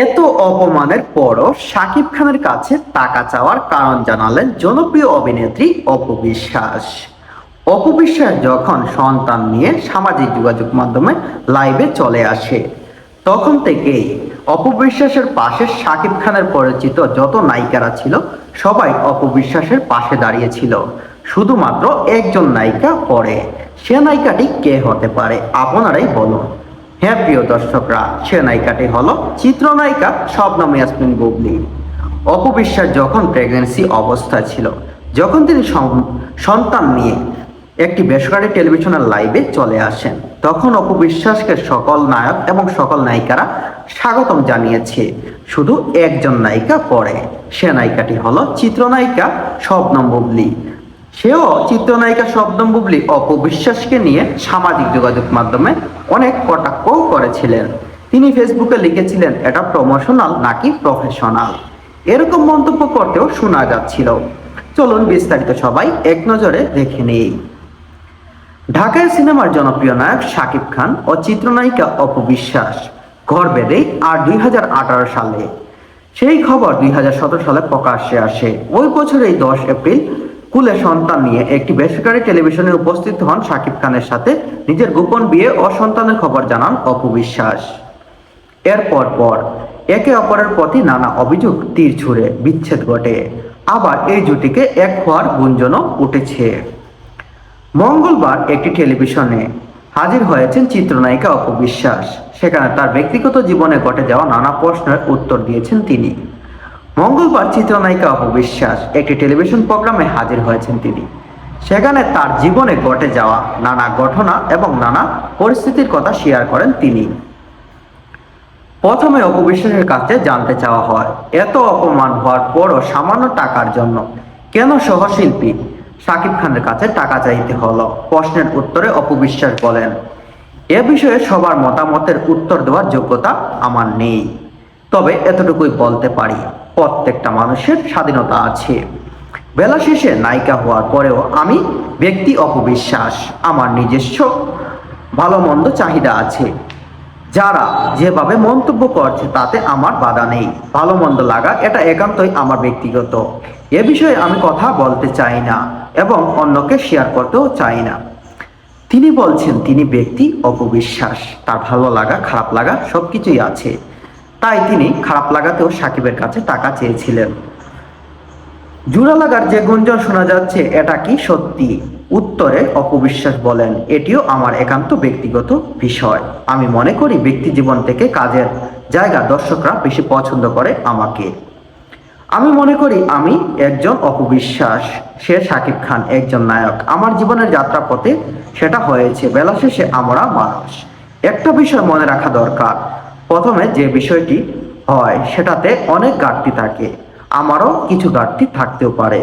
এত অপমানের পরও শাকিব খানের কাছে টাকা চাওয়ার কারণ জানালেন জনপ্রিয় অভিনেত্রী অপু বিশ্বাস। অপু বিশ্বাস যখন সন্তান নিয়ে সামাজিক যোগাযোগ মাধ্যমে লাইভে চলে আসে, তখন থেকেই অপু বিশ্বাসের পাশে শাকিব খানের পরিচিত যত নায়িকারা ছিল সবাই অপু বিশ্বাসের পাশে দাঁড়িয়েছিল। শুধুমাত্র একজন নায়িকা পরে, সে নায়িকাটি কে হতে পারে আপনারাই বলুন। হ্যাঁ প্রিয় দর্শকরা, সে নায়িকাটি হলো চিত্রনায়িকা শবনম ইয়াসমিন বুবলী। অপু বিশ্বাস যখন প্রেগন্যান্সি অবস্থায় ছিল, যখন তিনি সন্তান নিয়ে একটি বেসরকারি টেলিভিশনের লাইভে চলে আসেন, তখন অপু বিশ্বাসকে সকল নায়ক এবং সকল নায়িকারা স্বাগতম জানিয়েছে। শুধু একজন নায়িকা পরে, সে নায়িকাটি হলো চিত্রনায়িকা শবনম বুবলী। সেও চিত্রনায়িকা শবনম বুবলী অপু বিশ্বাসকে নিয়ে সামাজিক যোগাযোগ মাধ্যমে অনেক কটাক্ষও করেছিলেন। তিনি ফেসবুকে লিখেছিলেন এটা প্রমোশনাল নাকি প্রফেশনাল, এরকম মন্তব্য করতেও শোনা যাচ্ছিল। চলুন বিস্তারিত সবাই এক নজরে দেখে নেই। ঢাকায় সিনেমার জনপ্রিয় নায়ক শাকিব খান ও চিত্রনায়িকা অপু বিশ্বাস ঘর বেঁধে আর 2018 সালে, সেই খবর 2017 সালে প্রকাশ্যে আসে। ওই বছরের 10 এপ্রিল কুলে সন্তান নিয়ে একটি বেসরকারি টেলিভিশনে উপস্থিত হন শাকিব খানের সাথে নিজের গোপন বিয়ে ও সন্তানের খবর জানান অপু বিশ্বাস। এরপর পর একে অপরের প্রতি নানা অভিযোগ তীর ছুঁড়ে বিচ্ছেদ ঘটে। আবার এই জুটিকে এক হওয়ার গুঞ্জনও উঠেছে। মঙ্গলবার একটি টেলিভিশনে হাজির হয়েছেন চিত্রনায়িকা অপু বিশ্বাস। সেখানে তার ব্যক্তিগত জীবনে ঘটে যাওয়া নানা প্রশ্নের উত্তর দিয়েছেন তিনি। মঙ্গলবার চিত্রনায়িকা অপু বিশ্বাস একটি টেলিভিশন প্রোগ্রামে হাজির হয়েছেন তিনি। সেখানে তার জীবনে ঘটে যাওয়া নানা ঘটনা এবং নানা পরিস্থিতির কথা শেয়ার করেন তিনি। প্রথমে অপু বিশ্বাসের কাছে জানতে চাওয়া হয়, এত অপমান হওয়ার পরও সামান্য টাকার জন্য কেন সহশিল্পী শাকিব খানের কাছে টাকা চাইতে হলো। প্রশ্নের উত্তরে অপু বিশ্বাস বলেন, এ বিষয়ে সবার মতামতের উত্তর দেওয়ার যোগ্যতা আমার নেই, তবে এতটুকুই বলতে পারি, প্রত্যেকটা মানুষের স্বাধীনতা আছে। বেলা শেষে নায়িকা হওয়ার পরেও আমি ব্যক্তি অপু বিশ্বাস, আমার নিজস্ব ভালো মন্দ চাহিদা আছে। যারা যেভাবে মন্তব্য করছে তাতে আমার বাধা নেই। ভালো মন্দ লাগা এটা একান্তই আমার ব্যক্তিগত, এ বিষয়ে আমি কথা বলতে চাই না এবং অন্যকে শেয়ার করতেও চাই না। তিনি বলছেন তিনি ব্যক্তি অপু বিশ্বাস, তার ভালো লাগা খারাপ লাগা সবকিছুই আছে, তাই তিনি খারাপ লাগাতেও সাকিবের কাছে টাকা চেয়েছিলেন। জোড়া লাগার যে গুঞ্জন শোনা যাচ্ছে এটা কি সত্যি? উত্তরে অপু বিশ্বাস বলেন, এটিও আমার একান্ত ব্যক্তিগত বিষয়। আমি মনে করি ব্যক্তি জীবন থেকে কাজের জায়গা দর্শকরা বেশি পছন্দ করে আমাকে। আমি মনে করি আমি একজন অপু বিশ্বাস, সে শাকিব খান একজন নায়ক। আমার জীবনের যাত্রাপথে সেটা হয়েছে। বেলা শেষে আমরা মানুষ। একটা বিষয় মনে রাখা দরকার, প্রথমে যে বিষয়টি হয় সেটাতে অনেক ঘাটতি থাকে, আমারও কিছু ঘাটতি থাকতেও পারে।